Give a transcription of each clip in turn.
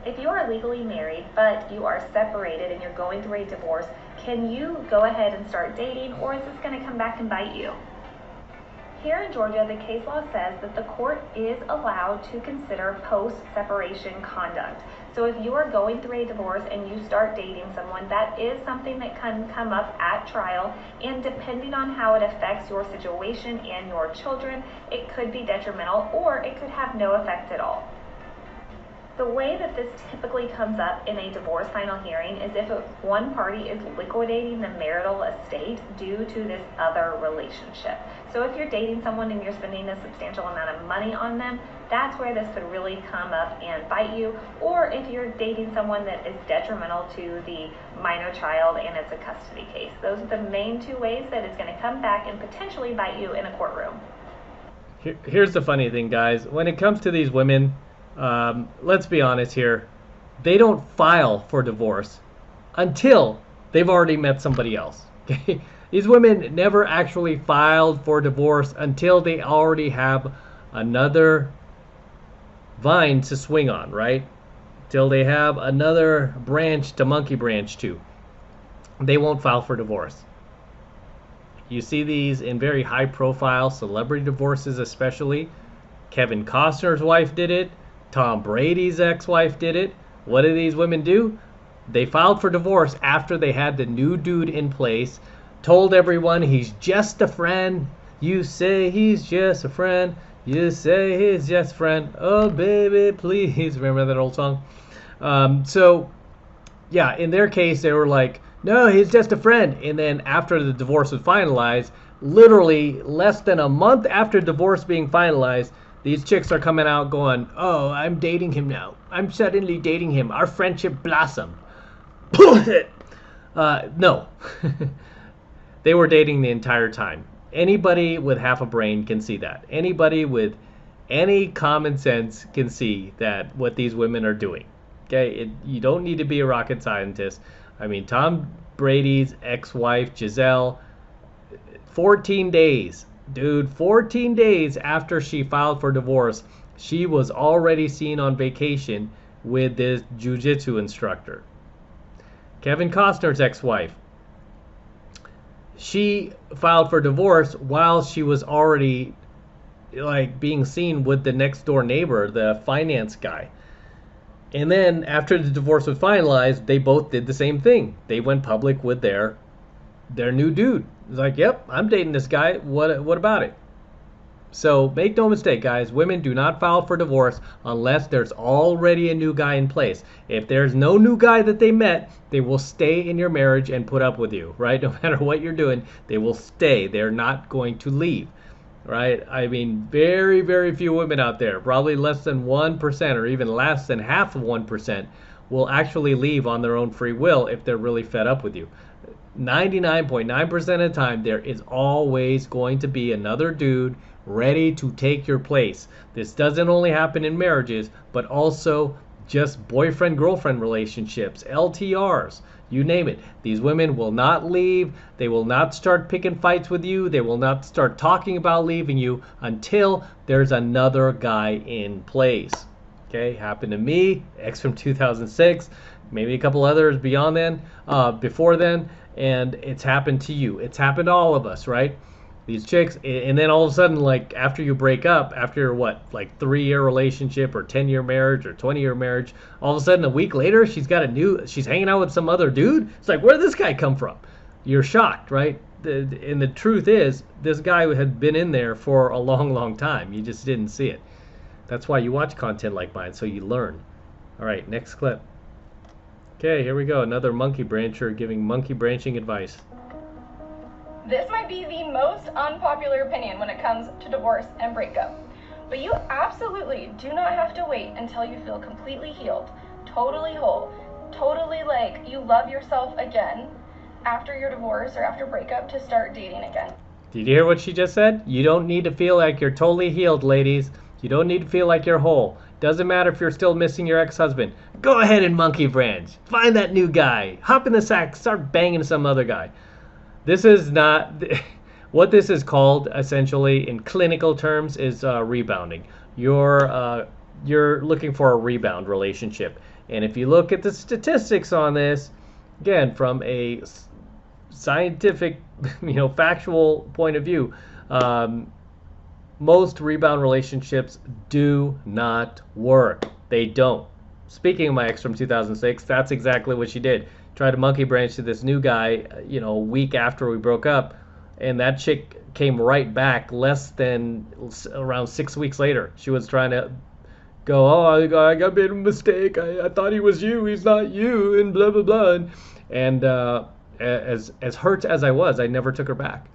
If you are legally married, but you are separated and you're going through a divorce, can you go ahead and start dating, or is this going to come back and bite you? Here in Georgia, the case law says that the court is allowed to consider post-separation conduct. So if you are going through a divorce and you start dating someone, that is something that can come up at trial, and depending on how it affects your situation and your children, it could be detrimental or it could have no effect at all. The way that this typically comes up in a divorce final hearing is if one party is liquidating the marital estate due to this other relationship. So if you're dating someone and you're spending a substantial amount of money on them, that's where this could really come up and bite you. Or if you're dating someone that is detrimental to the minor child and it's a custody case. Those are the main two ways that it's going to come back and potentially bite you in a courtroom. Here's the funny thing, guys. When it comes to these women, let's be honest here, they don't file for divorce until they've already met somebody else. Okay? These women never actually filed for divorce until they already have another vine to swing on, right? Till they have another branch to monkey branch to. They won't file for divorce. You see these in very high profile celebrity divorces, especially. Kevin Costner's wife did it. Tom Brady's ex-wife did it. What do these women do? They filed for divorce after they had the new dude in place, told everyone he's just a friend. You say he's just a friend. You say he's just a friend. Oh, baby, please. Remember that old song? So, yeah, in their case, they were like, no, he's just a friend. And then after the divorce was finalized, literally less than a month after divorce being finalized, these chicks are coming out going, oh, I'm dating him now. I'm suddenly dating him. Our friendship blossomed. Bullshit. No. They were dating the entire time. Anybody with half a brain can see that. Anybody with any common sense can see that what these women are doing. Okay, you don't need to be a rocket scientist. I mean, Tom Brady's ex-wife, Giselle, 14 days. Dude, 14 days after she filed for divorce, she was already seen on vacation with this jiu-jitsu instructor. Kevin Costner's ex-wife, she filed for divorce while she was already like being seen with the next door neighbor, the finance guy. And then after the divorce was finalized, they both did the same thing. They went public with their new dude. It's like, yep, I'm dating this guy. What about it? So make no mistake, guys. Women do not file for divorce unless there's already a new guy in place. If there's no new guy that they met, they will stay in your marriage and put up with you, right? No matter what you're doing, they will stay. They're not going to leave, right? I mean, very, very few women out there, probably less than 1% or even less than half of 1%, will actually leave on their own free will if they're really fed up with you. 99.9% of the time, there is always going to be another dude ready to take your place. This doesn't only happen in marriages, but also just boyfriend-girlfriend relationships, LTRs, you name it. These women will not leave. They will not start picking fights with you. They will not start talking about leaving you until there's another guy in place. Okay, happened to me, ex from 2006, maybe a couple others beyond then, before then, and it's happened to you. It's happened to all of us, right? These chicks, and then all of a sudden, like after you break up, after what, like 3-year relationship or 10-year marriage or 20-year marriage, all of a sudden a week later, she's hanging out with some other dude. It's like, where did this guy come from? You're shocked, right? And the truth is, this guy had been in there for a long, long time. You just didn't see it. That's why you watch content like mine, so you learn. All right, next clip. Okay, here we go. Another monkey brancher giving monkey branching advice. This might be the most unpopular opinion when it comes to divorce and breakup, but you absolutely do not have to wait until you feel completely healed, totally whole, totally like you love yourself again after your divorce or after breakup to start dating again. Did you hear what she just said? You don't need to feel like you're totally healed, ladies. You don't need to feel like you're whole. Doesn't matter if you're still missing your ex-husband. Go ahead and monkey branch. Find that new guy. Hop in the sack. Start banging some other guy. This is not... What this is called, essentially, in clinical terms, is rebounding. You're you're looking for a rebound relationship. And if you look at the statistics on this, again, from a scientific, factual point of view, most rebound relationships do not work. They don't. Speaking of my ex from 2006, that's exactly what she did. Tried to monkey branch to this new guy, a week after we broke up, and that chick came right back less than around 6 weeks later. She was trying to go, oh, I made a mistake. I thought he was you. He's not you, and blah, blah, blah. And as hurt as I was, I never took her back.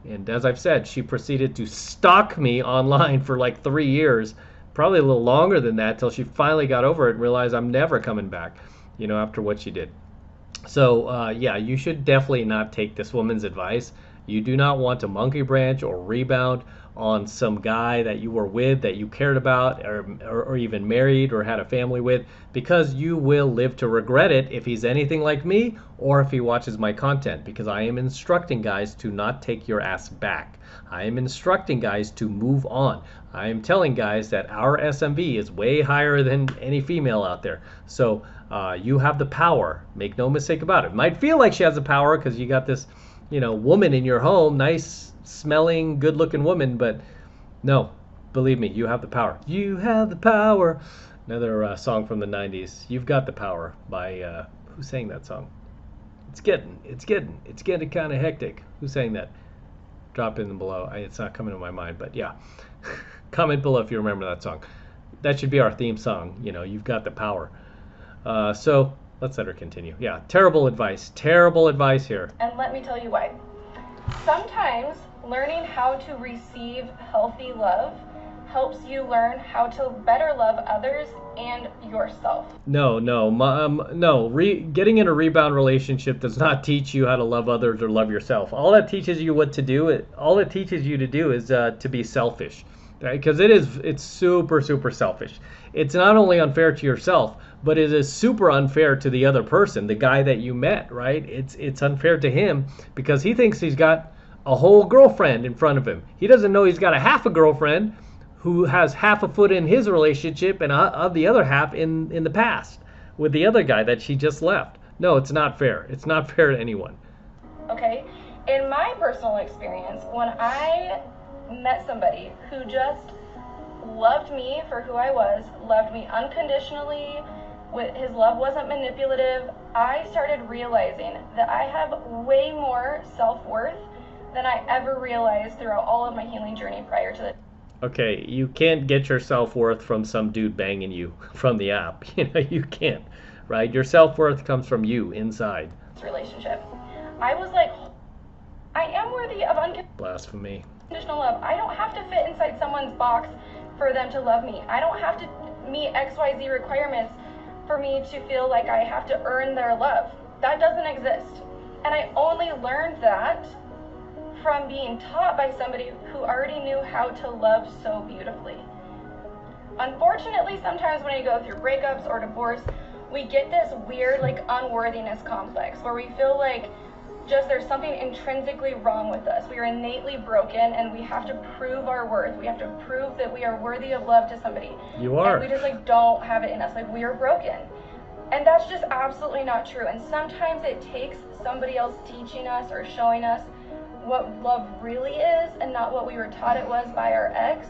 And as I've said, she proceeded to stalk me online for like 3 years, probably a little longer than that, till she finally got over it and realized I'm never coming back, after what she did. So, yeah, you should definitely not take this woman's advice. You do not want to monkey branch or rebound on some guy that you were with, that you cared about, or even married or had a family with, because you will live to regret it if he's anything like me or if he watches my content, because I am instructing guys to not take your ass back. I am instructing guys to move on. I am telling guys that our SMV is way higher than any female out there. So you have the power. Make no mistake about it. It might feel like she has the power because you got this, woman in your home, nice smelling, good looking woman, but no, believe me, you have the power. You have the power. Another song from the 90s, You've Got the Power, by who sang that song? It's getting kind of hectic. Who sang that? Drop in below. It's not coming to my mind, but yeah. Comment below if you remember that song. That should be our theme song. You've got the power. So let's let her continue. Yeah, terrible advice here. And let me tell you why. Sometimes learning how to receive healthy love helps you learn how to better love others and yourself. No. Getting in a rebound relationship does not teach you how to love others or love yourself. All that teaches you what to do. All it teaches you to do is to be selfish, because it's super, super selfish. It's not only unfair to yourself, but it is super unfair to the other person, the guy that you met, right? It's unfair to him because he thinks he's got a whole girlfriend in front of him. He doesn't know he's got a half a girlfriend who has half a foot in his relationship and of the other half in the past with the other guy that she just left. No, it's not fair. It's not fair to anyone. Okay, in my personal experience, when I met somebody who just loved me for who I was, loved me unconditionally, his love wasn't manipulative, I started realizing that I have way more self-worth than I ever realized throughout all of my healing journey prior to this. Okay, you can't get your self-worth from some dude banging you from the app. You can't, right? Your self-worth comes from you inside. Relationship. I was like, I am worthy of blasphemy. Unconditional love. I don't have to fit inside someone's box for them to love me. I don't have to meet XYZ requirements for me to feel like I have to earn their love. That doesn't exist. And I only learned that from being taught by somebody who already knew how to love so beautifully. Unfortunately, sometimes when you go through breakups or divorce, we get this weird unworthiness complex where we feel like just there's something intrinsically wrong with us. We are innately broken and we have to prove our worth. We have to prove that we are worthy of love to somebody. You are. And we just don't have it in us. We are broken. And that's just absolutely not true. And sometimes it takes somebody else teaching us or showing us what love really is and not what we were taught it was by our ex,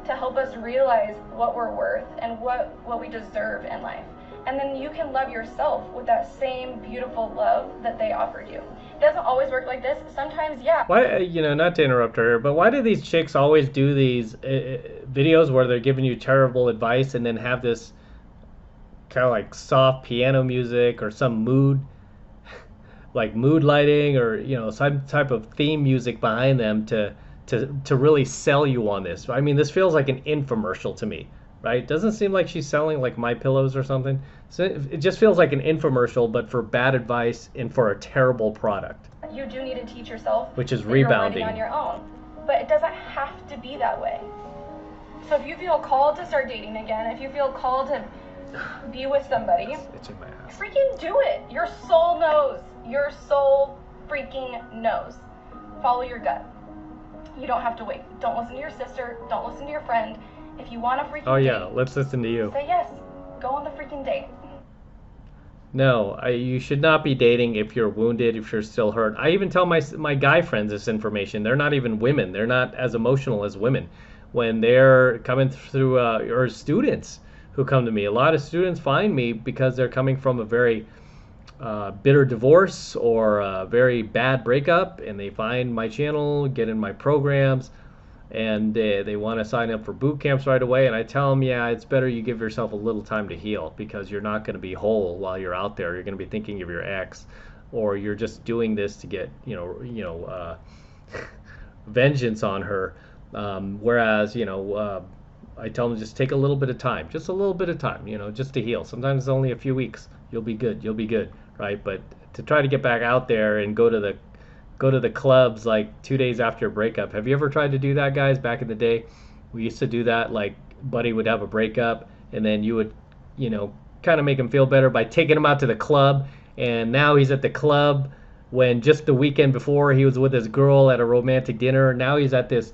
to help us realize what we're worth and what we deserve in life. And then you can love yourself with that same beautiful love that they offered you. It doesn't always work like this. Sometimes, yeah. Why, not to interrupt her, but why do these chicks always do these videos where they're giving you terrible advice and then have this kind of soft piano music or some mood lighting or some type of theme music behind them to really sell you on this? I mean, this feels like an infomercial to me, right? Doesn't seem like she's selling My Pillows or something. So it just feels like an infomercial, but for bad advice and for a terrible product. You do need to teach yourself, which is that rebounding, you're worthy on your own, but it doesn't have to be that way. So if you feel called to start dating again, if you feel called to be with somebody, it's in my ass. Freaking do it. Your soul knows. Your soul freaking knows. Follow your gut. You don't have to wait. Don't listen to your sister. Don't listen to your friend. If you want a freaking Oh yeah, date, let's listen to you. say yes. Go on the freaking date. No, you should not be dating if you're wounded, if you're still hurt. I even tell my guy friends this information. They're not even women. They're not as emotional as women when they're coming through, or students who come to me. A lot of students find me because they're coming from a very bitter divorce or a very bad breakup, and they find my channel, get in my programs, and they want to sign up for boot camps right away. And I tell them, yeah, it's better you give yourself a little time to heal, because you're not going to be whole while you're out there. You're going to be thinking of your ex, or you're just doing this to get vengeance on her. Whereas I tell them, just take a little bit of time, just a little bit of time, just to heal. Sometimes it's only a few weeks. You'll be good, right? But to try to get back out there and go to the clubs like 2 days after a breakup. Have you ever tried to do that, guys? Back in the day, we used to do that. Like, buddy would have a breakup, and then you would, kind of make him feel better by taking him out to the club. And now he's at the club when just the weekend before he was with his girl at a romantic dinner. Now he's at this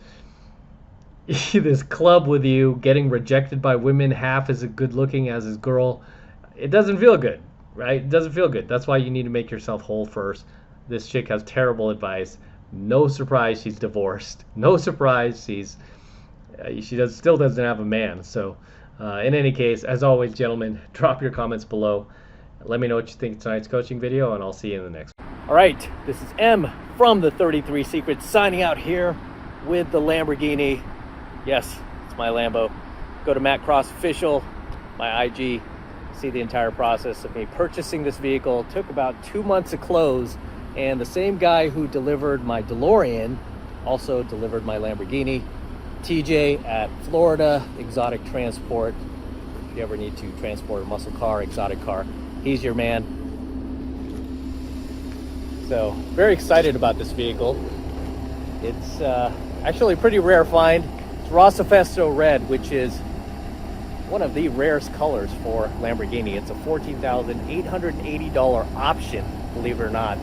club with you, getting rejected by women half as good looking as his girl. It doesn't feel good, right? It doesn't feel good. That's why you need to make yourself whole first. This chick has terrible advice. No surprise she's divorced. No surprise she still doesn't have a man. So in any case, as always, gentlemen, drop your comments below. Let me know what you think of tonight's coaching video, and I'll see you in the next one. All right, this is M from the 33 Secrets signing out here with the Lamborghini. Yes, it's my Lambo. Go to Matt Cross Official, my IG, see the entire process of me purchasing this vehicle. It took about 2 months to close. And the same guy who delivered my DeLorean also delivered my Lamborghini. TJ at Florida Exotic Transport. If you ever need to transport a muscle car, exotic car, he's your man. So, very excited about this vehicle. It's actually a pretty rare find. It's Rossifesto Red, which is one of the rarest colors for Lamborghini. It's a $14,880 option, believe it or not.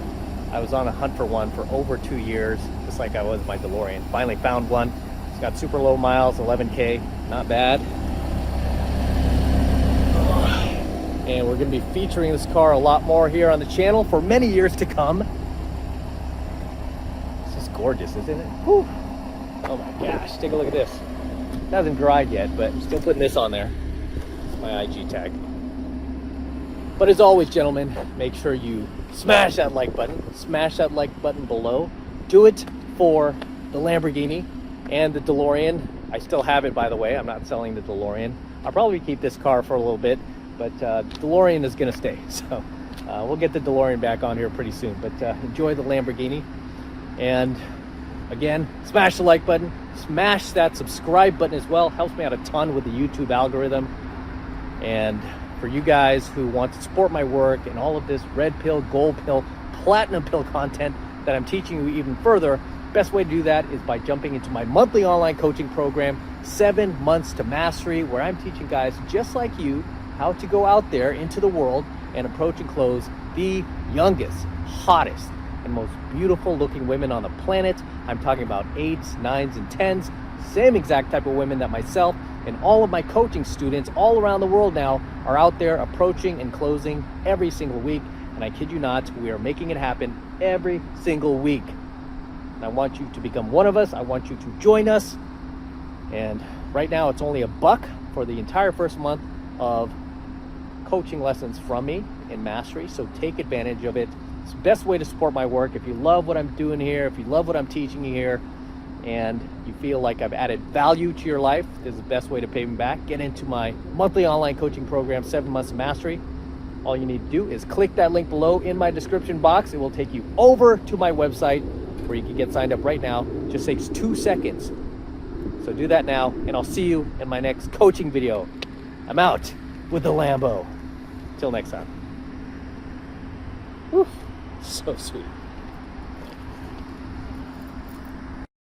I was on a hunt for one for over 2 years, just like I was my DeLorean. Finally found one. It's got super low miles, 11K, not bad. And we're gonna be featuring this car a lot more here on the channel for many years to come. This is gorgeous, isn't it? Whew. Oh my gosh, take a look at this. It hasn't dried yet, but I'm still putting this on there. It's my IG tag. But as always, gentlemen, make sure you smash that like button. Smash that like button below. Do it for the Lamborghini and the DeLorean. I still have it, by the way. I'm not selling the DeLorean. I'll probably keep this car for a little bit, but the DeLorean is going to stay. So we'll get the DeLorean back on here pretty soon. But enjoy the Lamborghini. And again, smash the like button. Smash that subscribe button as well. Helps me out a ton with the YouTube algorithm. And for you guys who want to support my work and all of this red pill, gold pill, platinum pill content that I'm teaching you even further, best way to do that is by jumping into my monthly online coaching program, 7 Months to Mastery, where I'm teaching guys just like you how to go out there into the world and approach and close the youngest, hottest, and most beautiful looking women on the planet. I'm talking about 8s, 9s, and 10s, same exact type of women that myself and all of my coaching students all around the world now are out there approaching and closing every single week. And I kid you not, we are making it happen every single week. And I want you to become one of us. I want you to join us. And right now it's only $1 for the entire first month of coaching lessons from me in Mastery. So take advantage of it. It's the best way to support my work. If you love what I'm doing here, if you love what I'm teaching you here, and you feel like I've added value to your life, this is the best way to pay me back. Get into my monthly online coaching program, 7 Months of Mastery. All you need to do is click that link below in my description box. It will take you over to my website where you can get signed up right now. It just takes 2 seconds. So do that now, and I'll see you in my next coaching video. I'm out with the Lambo. Till next time. Whew, so sweet.